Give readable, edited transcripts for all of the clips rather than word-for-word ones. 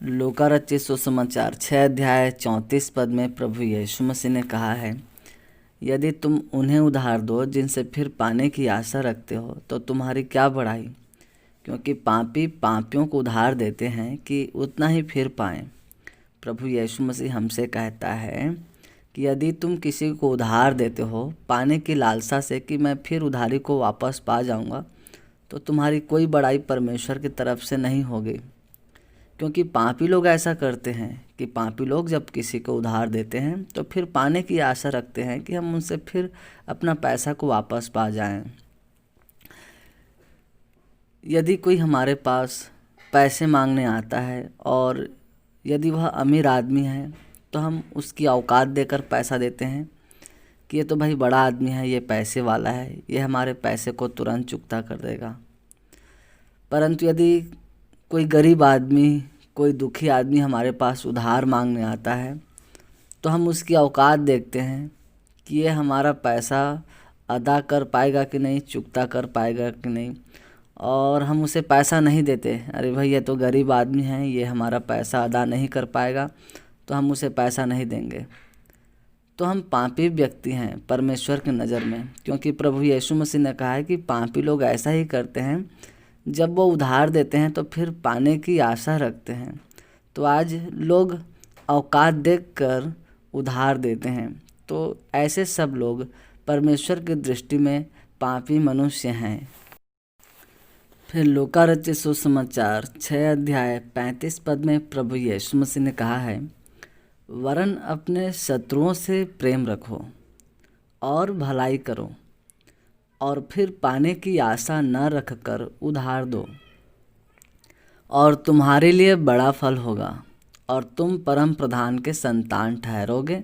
लूका रचित सुसमाचार 6 अध्याय 34 पद में प्रभु यीशु मसीह ने कहा है, यदि तुम उन्हें उधार दो जिनसे फिर पाने की आशा रखते हो तो तुम्हारी क्या बढ़ाई, क्योंकि पापी पापियों को उधार देते हैं कि उतना ही फिर पाएं। प्रभु यीशु मसीह हमसे कहता है कि यदि तुम किसी को उधार देते हो पाने की लालसा से कि मैं फिर उधारी को वापस पा जाऊंगा, तो तुम्हारी कोई बड़ाई परमेश्वर की तरफ से नहीं होगी। क्योंकि पापी लोग ऐसा करते हैं कि पापी लोग जब किसी को उधार देते हैं तो फिर पाने की आशा रखते हैं कि हम उनसे फिर अपना पैसा को वापस पा जाएं। यदि कोई हमारे पास पैसे मांगने आता है और यदि वह अमीर आदमी है तो हम उसकी औकात देकर पैसा देते हैं कि ये तो भाई बड़ा आदमी है, ये पैसे वाला है, ये हमारे पैसे को तुरंत चुकता कर देगा। परंतु यदि कोई गरीब आदमी, कोई दुखी आदमी हमारे पास उधार मांगने आता है तो हम उसकी औकात देखते हैं कि ये हमारा पैसा अदा कर पाएगा कि नहीं, चुकता कर पाएगा कि नहीं, और हम उसे पैसा नहीं देते। अरे भाई ये तो गरीब आदमी है, ये हमारा पैसा अदा नहीं कर पाएगा तो हम उसे पैसा नहीं देंगे। तो हम पापी व्यक्ति हैं परमेश्वर की नज़र में, क्योंकि प्रभु यीशु मसीह ने कहा है कि पापी लोग ऐसा ही करते हैं, जब वो उधार देते हैं तो फिर पाने की आशा रखते हैं। तो आज लोग औकात देखकर उधार देते हैं, तो ऐसे सब लोग परमेश्वर की दृष्टि में पापी मनुष्य हैं। फिर लूका रचित सुसमाचार 6 अध्याय 35 पद में प्रभु यीशु मसीह ने कहा है, वरन अपने शत्रुओं से प्रेम रखो और भलाई करो और फिर पाने की आशा न रखकर उधार दो, और तुम्हारे लिए बड़ा फल होगा और तुम परम प्रधान के संतान ठहरोगे,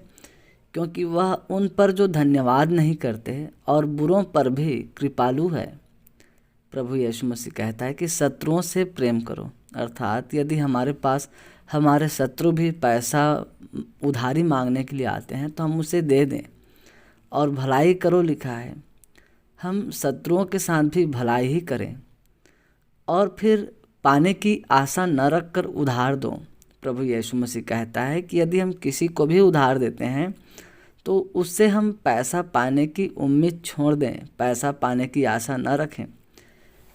क्योंकि वह उन पर जो धन्यवाद नहीं करते और बुरों पर भी कृपालु है। प्रभु यीशु मसीह कहता है कि शत्रुओं से प्रेम करो, अर्थात यदि हमारे पास हमारे शत्रु भी पैसा उधारी मांगने के लिए आते हैं तो हम उसे दे दें। और भलाई करो लिखा है, हम शत्रुओं के साथ भी भलाई ही करें और फिर पाने की आशा न रखकर उधार दो। प्रभु यीशु मसीह कहता है कि यदि हम किसी को भी उधार देते हैं तो उससे हम पैसा पाने की उम्मीद छोड़ दें, पैसा पाने की आशा न रखें,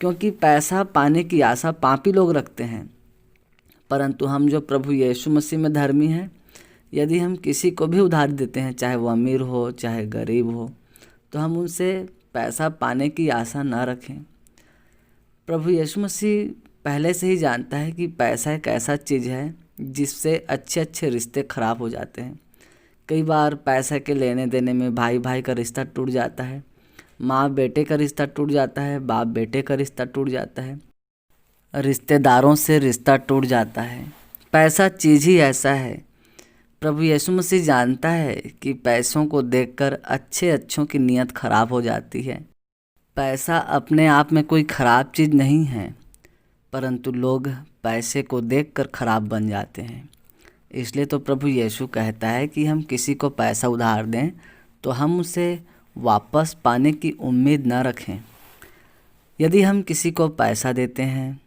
क्योंकि पैसा पाने की आशा पापी लोग रखते हैं। परंतु हम जो प्रभु यीशु मसीह में धर्मी हैं, यदि हम किसी को भी उधार देते हैं, चाहे वो अमीर हो चाहे गरीब हो, तो हम उनसे पैसा पाने की आशा न रखें। प्रभु यीशु मसीह पहले से ही जानता है कि पैसा एक ऐसा चीज़ है जिससे अच्छे अच्छे रिश्ते खराब हो जाते हैं। कई बार पैसे के लेने देने में भाई भाई का रिश्ता टूट जाता है, माँ बेटे का रिश्ता टूट जाता है, बाप बेटे का रिश्ता टूट जाता है, रिश्तेदारों से रिश्ता टूट जाता है। पैसा चीज़ ही ऐसा है। प्रभु यीशु मसीह जानता है कि पैसों को देखकर अच्छों की नीयत खराब हो जाती है। पैसा अपने आप में कोई ख़राब चीज़ नहीं है, परंतु लोग पैसे को देखकर खराब बन जाते हैं। इसलिए तो प्रभु यीशु कहता है कि हम किसी को पैसा उधार दें तो हम उसे वापस पाने की उम्मीद न रखें। यदि हम किसी को पैसा देते हैं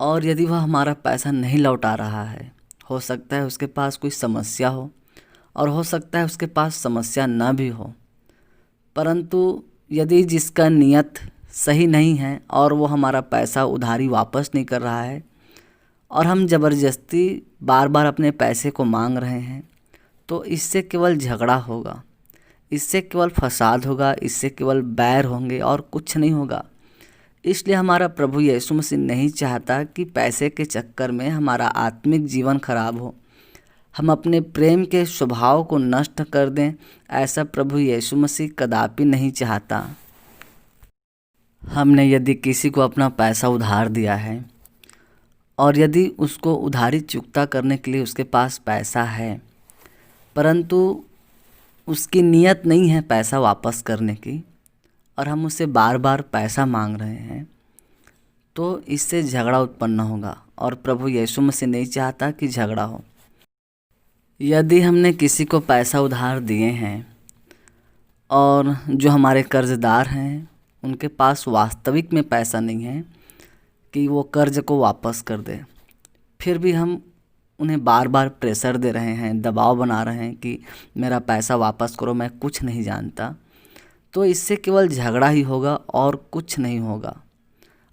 और यदि वह हमारा पैसा नहीं लौटा रहा है, हो सकता है उसके पास कोई समस्या हो और हो सकता है उसके पास समस्या न भी हो, परंतु यदि जिसका नियत सही नहीं है और वो हमारा पैसा उधारी वापस नहीं कर रहा है और हम ज़बरदस्ती बार बार अपने पैसे को मांग रहे हैं, तो इससे केवल झगड़ा होगा, इससे केवल फसाद होगा, इससे केवल बैर होंगे और कुछ नहीं होगा। इसलिए हमारा प्रभु यीशु मसीह नहीं चाहता कि पैसे के चक्कर में हमारा आत्मिक जीवन खराब हो, हम अपने प्रेम के स्वभाव को नष्ट कर दें। ऐसा प्रभु यीशु मसीह कदापि नहीं चाहता। हमने यदि किसी को अपना पैसा उधार दिया है और यदि उसको उधारी चुकता करने के लिए उसके पास पैसा है, परंतु उसकी नीयत नहीं है पैसा वापस करने की और हम उससे बार बार पैसा मांग रहे हैं, तो इससे झगड़ा उत्पन्न होगा और प्रभु यीशु मसीह नहीं चाहता कि झगड़ा हो। यदि हमने किसी को पैसा उधार दिए हैं और जो हमारे कर्जदार हैं उनके पास वास्तविक में पैसा नहीं है कि वो कर्ज को वापस कर दे, फिर भी हम उन्हें बार बार प्रेशर दे रहे हैं, दबाव बना रहे हैं कि मेरा पैसा वापस करो, मैं कुछ नहीं जानता, तो इससे केवल झगड़ा ही होगा और कुछ नहीं होगा।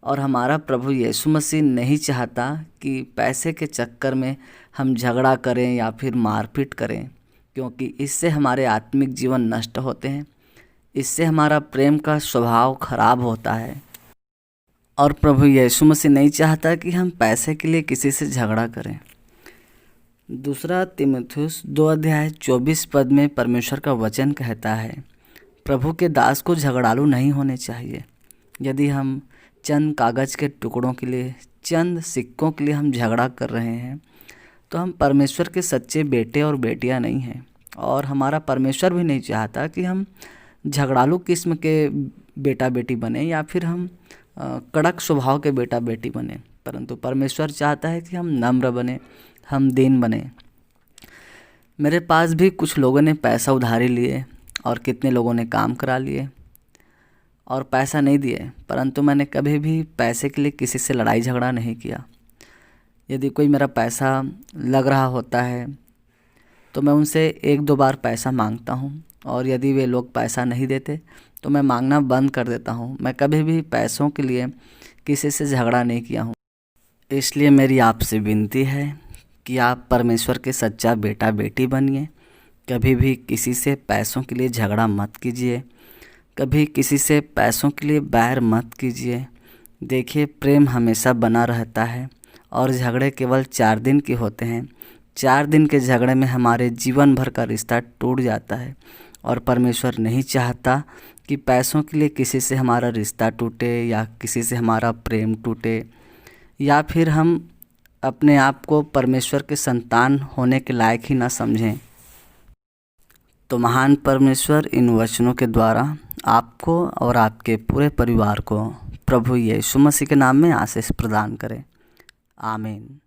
और हमारा प्रभु यीशु मसीह नहीं चाहता कि पैसे के चक्कर में हम झगड़ा करें या फिर मारपीट करें, क्योंकि इससे हमारे आत्मिक जीवन नष्ट होते हैं, इससे हमारा प्रेम का स्वभाव खराब होता है। और प्रभु यीशु मसीह नहीं चाहता कि हम पैसे के लिए किसी से झगड़ा करें। दूसरा तीमुथियुस 2:24 में परमेश्वर का वचन कहता है, प्रभु के दास को झगड़ालू नहीं होने चाहिए। यदि हम चंद कागज़ के टुकड़ों के लिए, चंद सिक्कों के लिए हम झगड़ा कर रहे हैं, तो हम परमेश्वर के सच्चे बेटे और बेटियां नहीं हैं। और हमारा परमेश्वर भी नहीं चाहता कि हम झगड़ालू किस्म के बेटा बेटी बने या फिर हम कड़क स्वभाव के बेटा बेटी बने, परंतु परमेश्वर चाहता है कि हम नम्र बने, हम दीन बने। मेरे पास भी कुछ लोगों ने पैसा उधारी लिए और कितने लोगों ने काम करा लिए और पैसा नहीं दिए, परंतु मैंने कभी भी पैसे के लिए किसी से लड़ाई झगड़ा नहीं किया। यदि कोई मेरा पैसा लग रहा होता है तो मैं उनसे 1-2 बार पैसा मांगता हूँ, और यदि वे लोग पैसा नहीं देते तो मैं मांगना बंद कर देता हूँ। मैं कभी भी पैसों के लिए किसी से झगड़ा नहीं किया हूँ। इसलिए मेरी आपसे विनती है कि आप परमेश्वर के सच्चा बेटा बेटी बनिए। कभी भी किसी से पैसों के लिए झगड़ा मत कीजिए, कभी किसी से पैसों के लिए बैर मत कीजिए। देखिए, प्रेम हमेशा बना रहता है और झगड़े केवल 4 दिन के होते हैं। 4 दिन के झगड़े में हमारे जीवन भर का रिश्ता टूट जाता है, और परमेश्वर नहीं चाहता कि पैसों के लिए किसी से हमारा रिश्ता टूटे या किसी से हमारा प्रेम टूटे, या फिर हम अपने आप को परमेश्वर के संतान होने के लायक ही ना समझें। तो महान परमेश्वर इन वचनों के द्वारा आपको और आपके पूरे परिवार को प्रभु यीशु मसीह के नाम में आशीष प्रदान करें। आमीन।